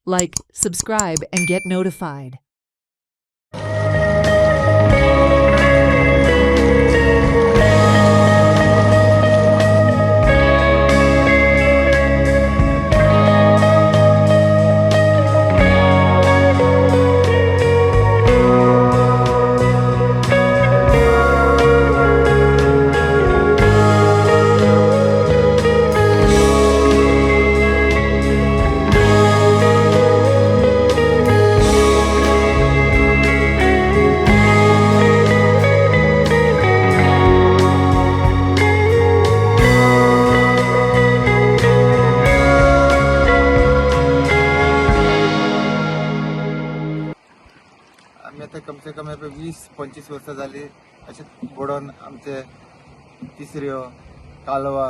Like, subscribe, and get notified. आम्ही आता कमसे कम 20-25 वर्ष झाली असे बुडोन आमचे तिसऱ्यो कालवा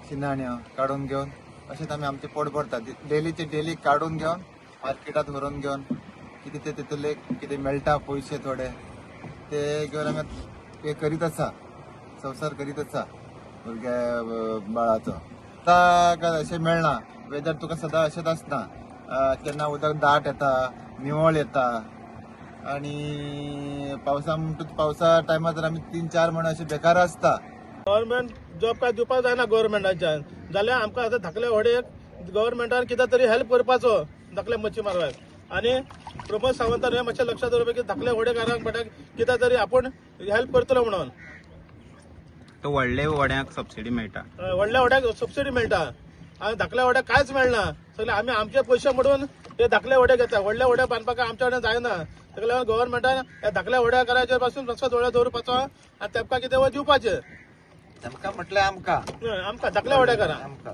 शिनाण्यो काढून घेऊन असेच आम्ही आमचे पोट भरतात. डेली काढून घेऊन मार्केटात व्हरून घेऊन किती ते तितले किती मेळटा पयशे थोडे ते घेऊन आम्ही हे करीत आसा, संसार करीत आसा भुरग्या बाळाचो. आतां अशें मेळना, वेदर तुका सदां अशेंच आसना. केन्ना उदक दाट येता, निवळ येता आणि पावसा टायमार तर आम्ही 3-4 म्हण असे बेकार असता. गव्हर्नमेंट जॉब काय दिवपाक जायना गव्हर्नमेंटाच्यान, जाल्यार आमकां आतां धाकले व्हडेक गव्हर्नमेंटान कितें तरी हेल्प करपाचो धाकले मच्छीमाराक. आनी प्रमोद सावंतान हे मातशें लक्षात दवरपाक की धाकले व्हडेकारांक कितें तरी आपूण हेल्प करतलो म्हणून. तो व्हडले व्हड्यांक सबसिडी मेळटा, व्हडल्या व्हड्याक सबसिडी मेळटा आनी धाकल्या व्हड्याक कांयच मेळना. सगळे आमी आमचे पयशे मोडून ते धाकले व्हडे घेता. व्हडल्या व्हड्या बांदपाक आमच्या कडेन जायना. ताका लागून गव्हर्नमेंटान ह्या धाकल्या व्हड्याकारांचे पासून लक्ष दवरपाचो आनी तांकां कितें दिवपाचें. आमकां म्हटल्यार आमकां आमकां धाकल्या व्हड्याकारांक आमकां